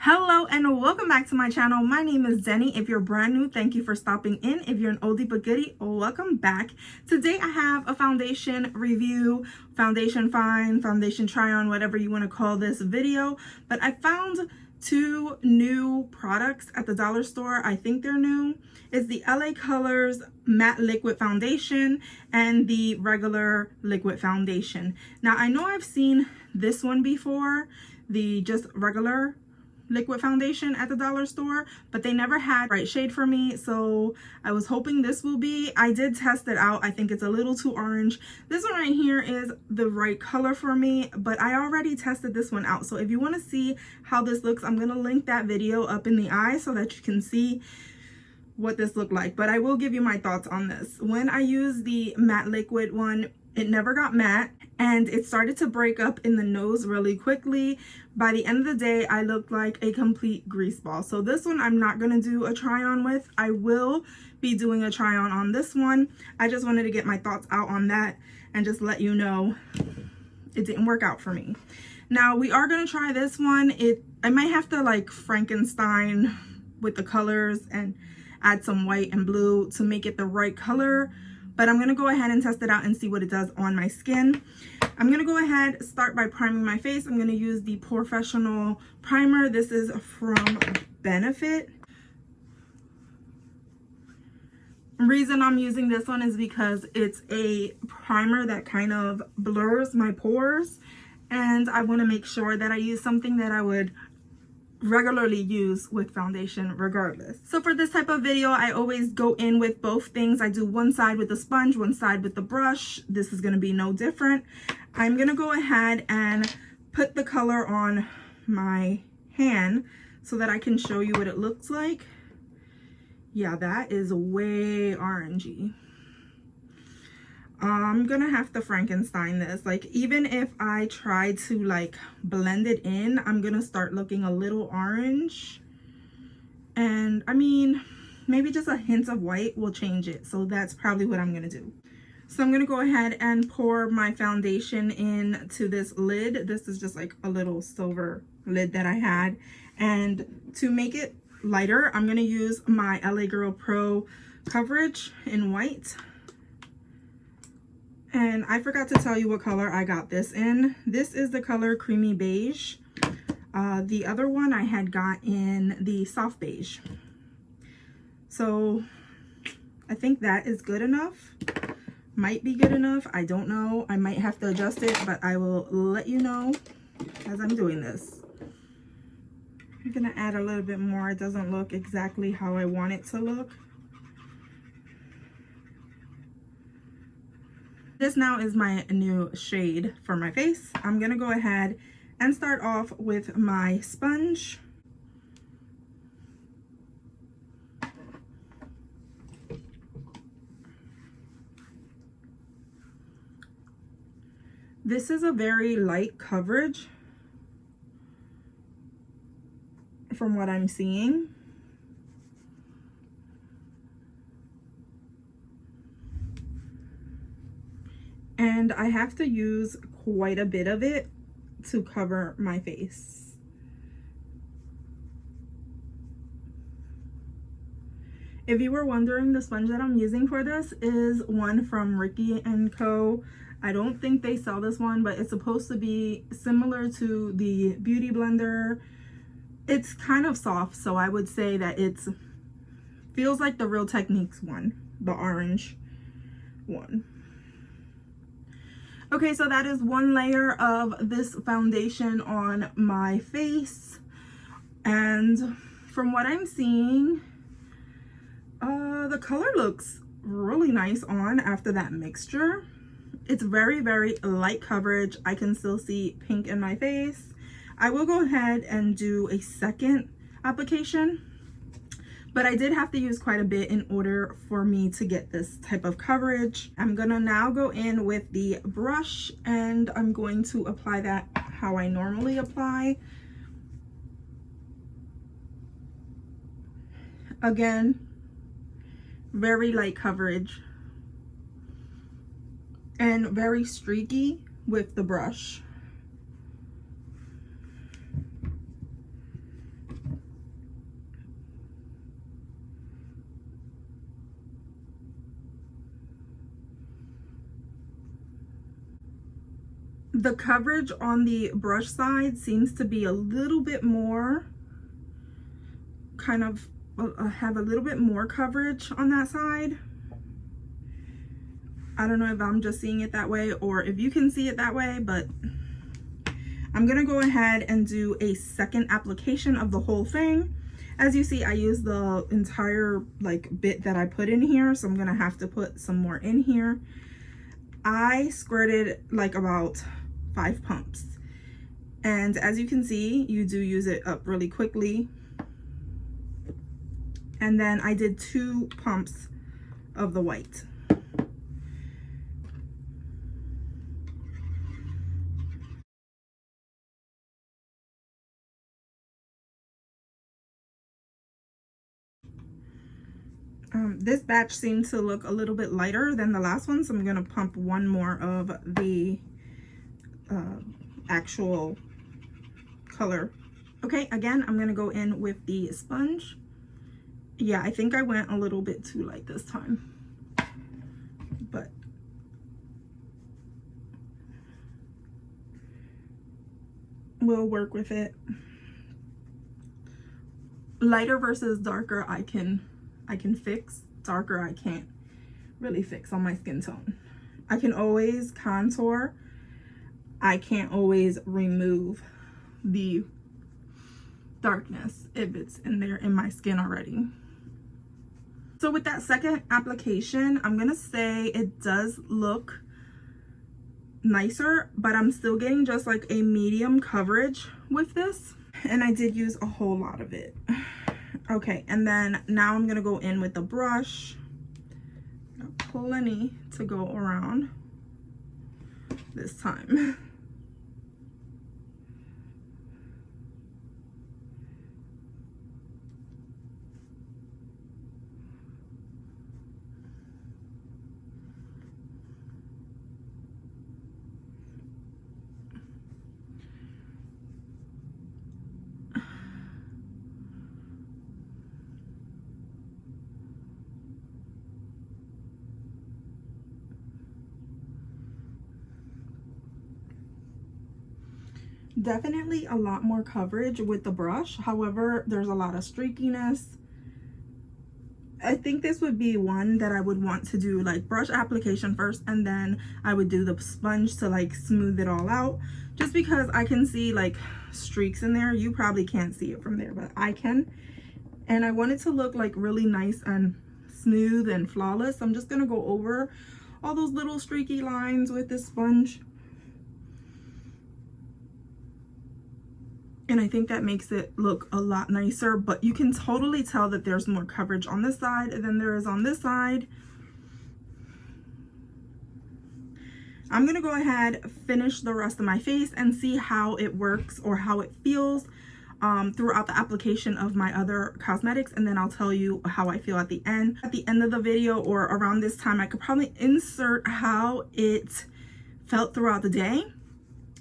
Hello and welcome back to my channel. My name is Deni. If you're brand new, thank you for stopping in. If you're an oldie but goodie, welcome back. Today I have a foundation review, foundation find, foundation try on, whatever you want to call this video. But I found two new products at the dollar store. I think they're new. It's the LA Colors Matte Liquid Foundation and the regular liquid foundation. Now I know I've seen this one before, the just regular liquid foundation at the dollar store, but they never had right shade for me, so I was hoping this will be. I did test it out. I think it's a little too orange. This one right here is the right color for me, but I already tested this one out. So if you want to see how this looks, I'm going to link that video up in the eye so that you can see what this looked like. But I will give you my thoughts on this. When I used the matte liquid one, it never got matte and it started to break up in the nose really quickly. By the end of the day, I looked like a complete grease ball. So this one I'm not going to do a try on with. I will be doing a try on this one. I just wanted to get my thoughts out on that and just let you know it didn't work out for me. Now we are going to try this one. I might have to like Frankenstein with the colors and add some white and blue to make it the right color. But I'm going to go ahead and test it out and see what it does on my skin. I'm going to go ahead, start by priming my face. I'm going to use the Professional Primer. This is from Benefit. The reason I'm using this one is because it's a primer that kind of blurs my pores. And I want to make sure that I use something that I would regularly use with foundation regardless. So for this type of video, I always go in with both things. I do one side with the sponge, one side with the brush. This is going to be no different. I'm going to go ahead and put the color on my hand so that I can show you what it looks like. Yeah, that is way orangey. I'm gonna have to Frankenstein this. Like, even if I try to like blend it in, I'm gonna start looking a little orange. And I mean, maybe just a hint of white will change it. So that's probably what I'm gonna do. So I'm gonna go ahead and pour my foundation into this lid. This is just like a little silver lid that I had. And to make it lighter, I'm gonna use my LA Girl Pro coverage in white. And I forgot to tell you what color I got this in. This is the color Creamy Beige. The other one I had got in the Soft Beige. So I think that is good enough. Might be good enough. I don't know. I might have to adjust it, but I will let you know as I'm doing this. I'm going to add a little bit more. It doesn't look exactly how I want it to look. This now is my new shade for my face. I'm gonna go ahead and start off with my sponge. This is a very light coverage from what I'm seeing. And I have to use quite a bit of it to cover my face. If you were wondering, the sponge that I'm using for this is one from Ricky & Co. I don't think they sell this one, but it's supposed to be similar to the Beauty Blender. It's kind of soft, so I would say that it's feels like the Real Techniques one, the orange one. Okay, so that is one layer of this foundation on my face. And from what I'm seeing, the color looks really nice on after that mixture. It's very, very light coverage. I can still see pink in my face. I will go ahead and do a second application. But I did have to use quite a bit in order for me to get this type of coverage. I'm gonna now go in with the brush and I'm going to apply that how I normally apply. Again, very light coverage and very streaky with the brush. The coverage on the brush side seems to be a little bit more, kind of have a little bit more coverage on that side. I don't know if I'm just seeing it that way or if you can see it that way, but I'm gonna go ahead and do a second application of the whole thing. As you see, I used the entire like bit that I put in here, so I'm gonna have to put some more in here. I squirted like about 5 pumps, and as you can see, you do use it up really quickly. And then I did 2 pumps of the white. This batch seemed to look a little bit lighter than the last one, so I'm going to pump 1 more of the actual color. Okay, again, I'm going to go in with the sponge. Yeah, I think I went a little bit too light this time, but we'll work with it. Lighter versus darker, I can fix. Darker, I can't really fix on my skin tone. I can always contour. I can't always remove the darkness if it's in there in my skin already. So with that second application, I'm gonna say it does look nicer, but I'm still getting just like a medium coverage with this, and I did use a whole lot of it. Okay, and then now I'm gonna go in with the brush. Got plenty to go around this time. Definitely a lot more coverage with the brush. However, there's a lot of streakiness. I think this would be one that I would want to do like brush application first, and then I would do the sponge to like smooth it all out, just because I can see like streaks in there. You probably can't see it from there, but I can. And I want it to look like really nice and smooth and flawless. I'm just gonna go over all those little streaky lines with this sponge. And I think that makes it look a lot nicer, but you can totally tell that there's more coverage on this side than there is on this side. I'm gonna go ahead, finish the rest of my face and see how it works or how it feels throughout the application of my other cosmetics, and then I'll tell you how I feel at the end. At the end of the video or around this time, I could probably insert how it felt throughout the day.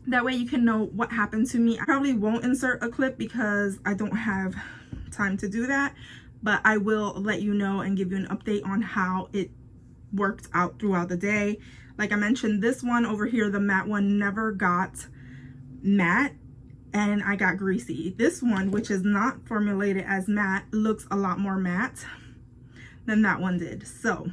That way you can know what happened to me. I probably won't insert a clip because I don't have time to do that, but I will let you know and give you an update on how it worked out throughout the day. Like I mentioned, this one over here, the matte one, never got matte and I got greasy. This one, which is not formulated as matte, looks a lot more matte than that one did. So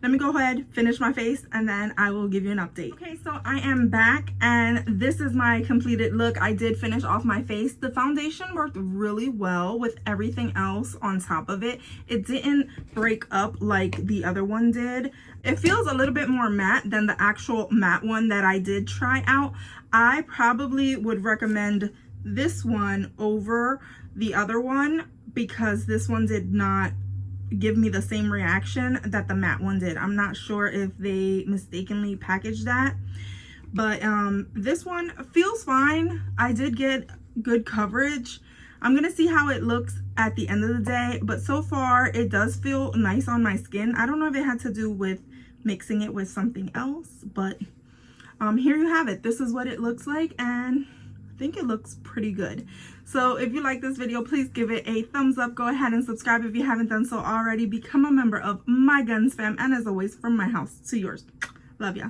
let me go ahead, finish my face, and then I will give you an update. Okay, so I am back, and this is my completed look. I did finish off my face. The foundation worked really well with everything else on top of it. It didn't break up like the other one did. It feels a little bit more matte than the actual matte one that I did try out. I probably would recommend this one over the other one because this one did not give me the same reaction that the matte one did. I'm not sure if they mistakenly packaged that, but this one feels fine. I did get good coverage. I'm gonna see how it looks at the end of the day, but so far it does feel nice on my skin. I don't know if it had to do with mixing it with something else, but here you have it. This is what it looks like, and I think it looks pretty good. So if you like this video, please give it a thumbs up. Go ahead and subscribe if you haven't done so already. Become a member of my GonzFam, and as always, from my house to yours. Love ya.